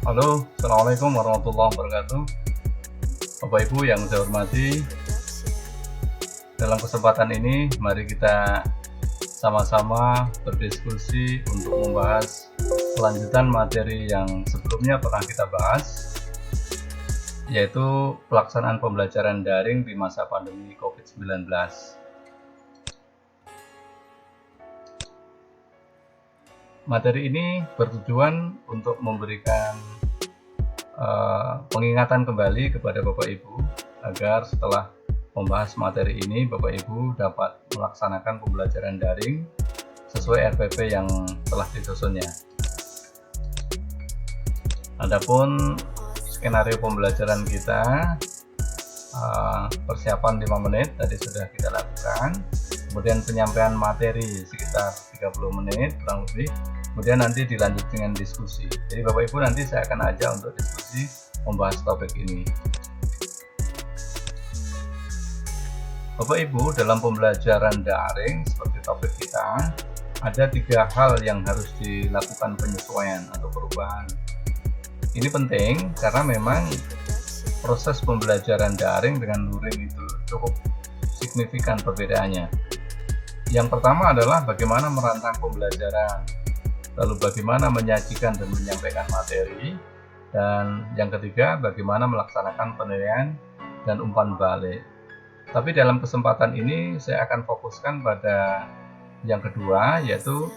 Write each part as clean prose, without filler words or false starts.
Halo, Assalamualaikum warahmatullahi wabarakatuh. Bapak Ibu yang saya hormati, dalam kesempatan ini mari kita sama-sama berdiskusi untuk membahas kelanjutan materi yang sebelumnya pernah kita bahas, yaitu pelaksanaan pembelajaran daring di masa pandemi COVID-19. Materi ini bertujuan untuk memberikan pengingatan kembali kepada Bapak Ibu agar setelah membahas materi ini Bapak Ibu dapat melaksanakan pembelajaran daring sesuai RPP yang telah disusunnya. Adapun skenario pembelajaran kita, persiapan 5 menit tadi sudah kita lakukan, kemudian penyampaian materi sekitar 30 menit kurang lebih, kemudian nanti dilanjut dengan diskusi. Jadi Bapak Ibu nanti saya akan ajak untuk diskusi membahas topik ini. Bapak Ibu, dalam pembelajaran daring seperti topik kita, ada 3 hal yang harus dilakukan penyesuaian atau perubahan. Ini penting karena memang proses pembelajaran daring dengan luring itu cukup signifikan perbedaannya. Yang pertama adalah bagaimana merancang pembelajaran, lalu bagaimana menyajikan dan menyampaikan materi, dan yang ketiga bagaimana melaksanakan penilaian dan umpan balik. Tapi dalam kesempatan ini saya akan fokuskan pada yang kedua, yaitu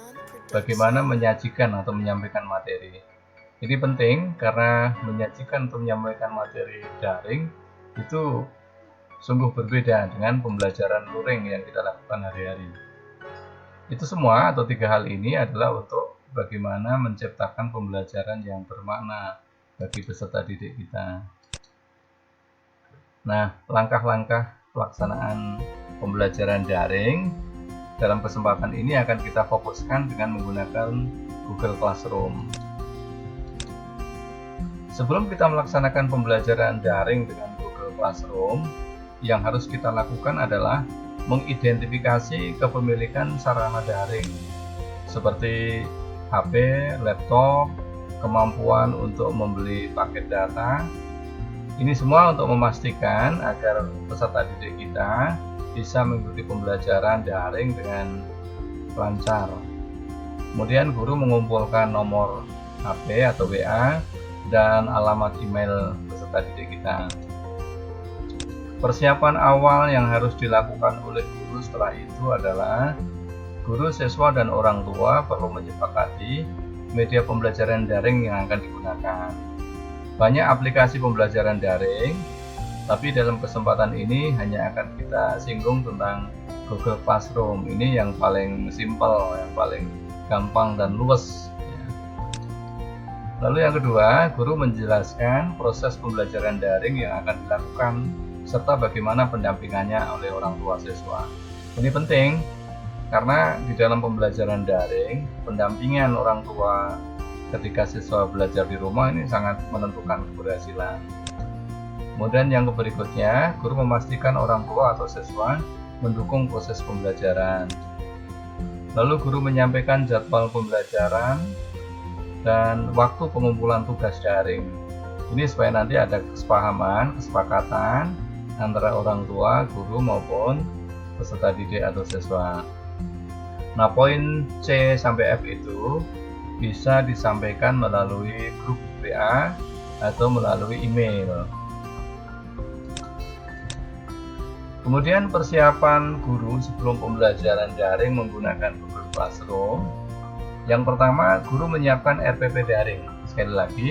bagaimana menyajikan atau menyampaikan materi. Ini penting karena menyajikan atau menyampaikan materi daring itu sungguh berbeda dengan pembelajaran luring yang kita lakukan hari-hari. Itu semua atau 3 hal ini adalah untuk bagaimana menciptakan pembelajaran yang bermakna bagi peserta didik kita. Nah, langkah-langkah pelaksanaan pembelajaran daring dalam kesempatan ini akan kita fokuskan dengan menggunakan Google Classroom. Sebelum kita melaksanakan pembelajaran daring dengan Google Classroom, yang harus kita lakukan adalah mengidentifikasi kepemilikan sarana daring seperti HP, laptop, kemampuan untuk membeli paket data. Ini semua untuk memastikan agar peserta didik kita bisa mengikuti pembelajaran daring dengan lancar. Kemudian guru mengumpulkan nomor HP atau WA dan alamat email peserta didik kita. Persiapan awal yang harus dilakukan oleh guru setelah itu adalah guru, siswa, dan orang tua perlu menyepakati media pembelajaran daring yang akan digunakan. Banyak aplikasi pembelajaran daring, tapi dalam kesempatan ini hanya akan kita singgung tentang Google Classroom. Ini yang paling simpel, yang paling gampang dan luwes. Lalu yang kedua, guru menjelaskan proses pembelajaran daring yang akan dilakukan serta bagaimana pendampingannya oleh orang tua siswa. Ini penting karena di dalam pembelajaran daring, pendampingan orang tua ketika siswa belajar di rumah ini sangat menentukan keberhasilan. Kemudian yang berikutnya, guru memastikan orang tua atau siswa mendukung proses pembelajaran. Lalu guru menyampaikan jadwal pembelajaran dan waktu pengumpulan tugas daring. Ini supaya nanti ada kesepahaman, kesepakatan antara orang tua, guru maupun peserta didik atau siswa. Nah, poin C sampai F itu bisa disampaikan melalui grup WA atau melalui email. Kemudian persiapan guru sebelum pembelajaran daring menggunakan Google Classroom. Yang pertama, guru menyiapkan RPP daring. Sekali lagi,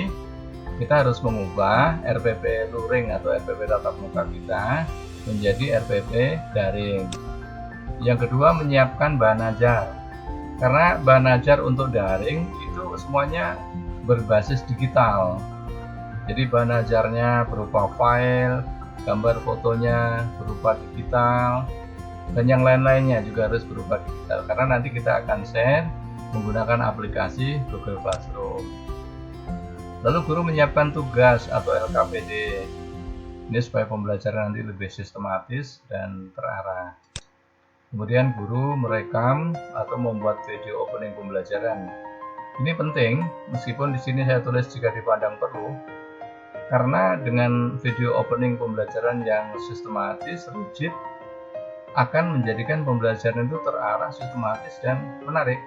kita harus mengubah RPP luring atau RPP tatap muka kita menjadi RPP daring. Yang kedua, menyiapkan bahan ajar. Karena bahan ajar untuk daring itu semuanya berbasis digital. Jadi bahan ajarnya berupa file, gambar fotonya berupa digital, dan yang lain-lainnya juga harus berupa digital. Karena nanti kita akan share menggunakan aplikasi Google Classroom. Lalu guru menyiapkan tugas atau LKPD. Ini supaya pembelajaran nanti lebih sistematis dan terarah. Kemudian guru merekam atau membuat video opening pembelajaran Ini penting, meskipun di sini saya tulis jika dipandang perlu, karena dengan video opening pembelajaran yang sistematis, rigid, akan menjadikan pembelajaran itu terarah, sistematis, dan menarik.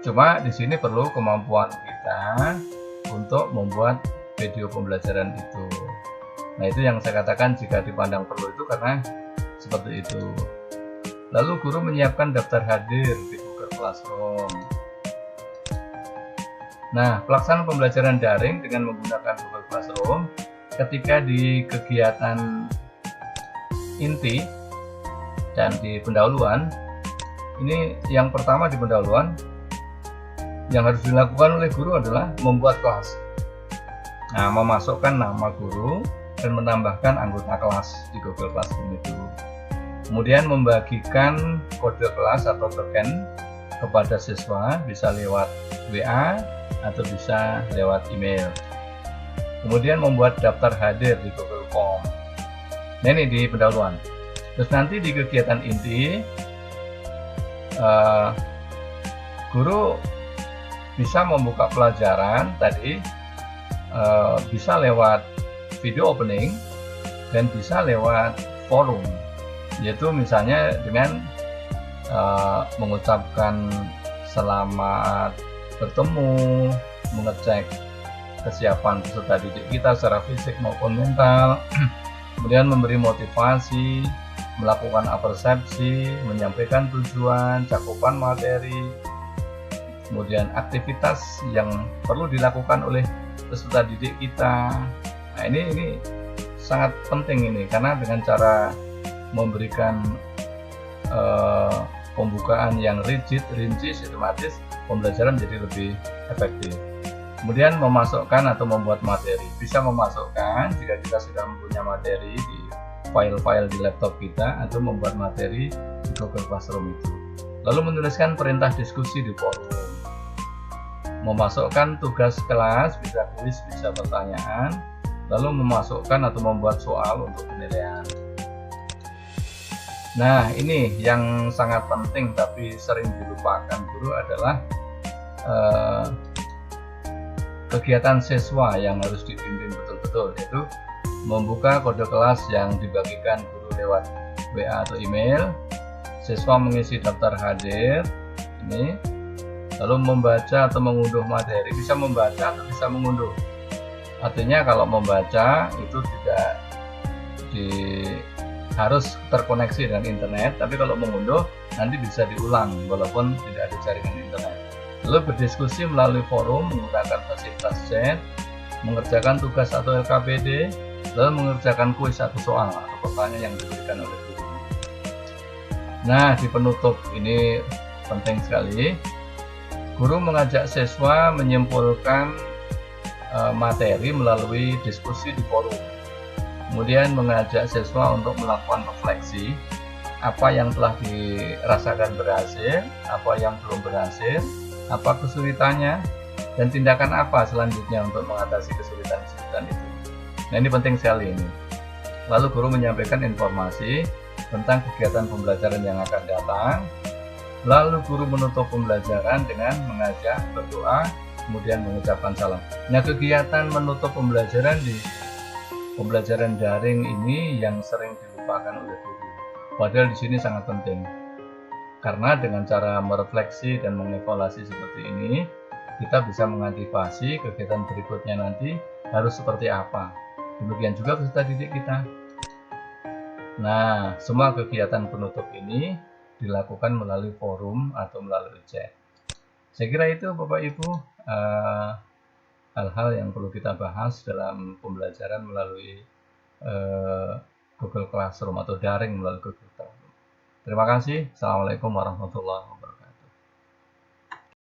Cuma di sini perlu kemampuan kita untuk membuat video pembelajaran itu. Nah, itu yang saya katakan jika dipandang perlu itu karena seperti itu. Lalu guru menyiapkan daftar hadir di Google Classroom. Nah, pelaksanaan pembelajaran daring dengan menggunakan Google Classroom ketika di kegiatan inti dan di pendahuluan, ini yang pertama di pendahuluan yang harus dilakukan oleh guru adalah membuat kelas. Nah, memasukkan nama guru dan menambahkan anggota kelas di Google Classroom itu. Kemudian membagikan kode kelas atau token kepada siswa, bisa lewat WA atau bisa lewat email. Kemudian membuat daftar hadir di Google Form. Nah, ini di pendahuluan. Terus nanti di kegiatan inti, guru bisa membuka pelajaran tadi, bisa lewat video opening dan bisa lewat forum, yaitu misalnya dengan mengucapkan selamat bertemu, mengecek kesiapan peserta didik kita secara fisik maupun mental, kemudian memberi motivasi, melakukan persepsi, menyampaikan tujuan, cakupan materi, kemudian aktivitas yang perlu dilakukan oleh peserta didik kita. Nah, ini sangat penting ini, karena dengan cara memberikan pembukaan yang rigid, rinci, sistematis, pembelajaran jadi lebih efektif. Kemudian memasukkan atau membuat materi. Bisa memasukkan jika kita sudah mempunyai materi di file-file di laptop kita, atau membuat materi di Google Classroom itu. Lalu menuliskan perintah diskusi di forum. Memasukkan tugas kelas, bisa kuis, bisa pertanyaan. Lalu memasukkan atau membuat soal untuk penilaian. Nah, ini yang sangat penting tapi sering dilupakan guru adalah kegiatan siswa yang harus dipimpin betul-betul, yaitu membuka kode kelas yang dibagikan guru lewat WA atau email, siswa mengisi daftar hadir ini, lalu membaca atau mengunduh materi. Bisa membaca atau bisa mengunduh. Artinya kalau membaca itu tidak harus terkoneksi dengan internet, tapi kalau mengunduh nanti bisa diulang walaupun tidak ada jaringan internet. Lalu berdiskusi melalui forum menggunakan fasilitas chat, mengerjakan tugas atau LKPD, lalu mengerjakan kuis atau soal atau pertanyaan yang diberikan oleh guru. Nah, di penutup ini penting sekali, guru mengajak siswa menyimpulkan materi melalui diskusi di forum. Kemudian mengajak siswa untuk melakukan refleksi, apa yang telah dirasakan berhasil, apa yang belum berhasil, apa kesulitannya, dan tindakan apa selanjutnya untuk mengatasi kesulitan-kesulitan itu. Nah, ini penting sekali ini. Lalu guru menyampaikan informasi tentang kegiatan pembelajaran yang akan datang. Lalu guru menutup pembelajaran dengan mengajak berdoa, kemudian mengucapkan salam. Nah, kegiatan menutup pembelajaran di pembelajaran daring ini yang sering dilupakan oleh guru. Padahal di sini sangat penting. Karena dengan cara merefleksi dan mengevaluasi seperti ini, kita bisa mengantisipasi kegiatan berikutnya nanti harus seperti apa. Demikian juga peserta didik kita. Nah, semua kegiatan penutup ini dilakukan melalui forum atau melalui chat. Saya kira itu Bapak Ibu hal-hal yang perlu kita bahas dalam pembelajaran melalui Google Classroom atau daring melalui Google Classroom. Terima kasih. Assalamualaikum warahmatullahi wabarakatuh.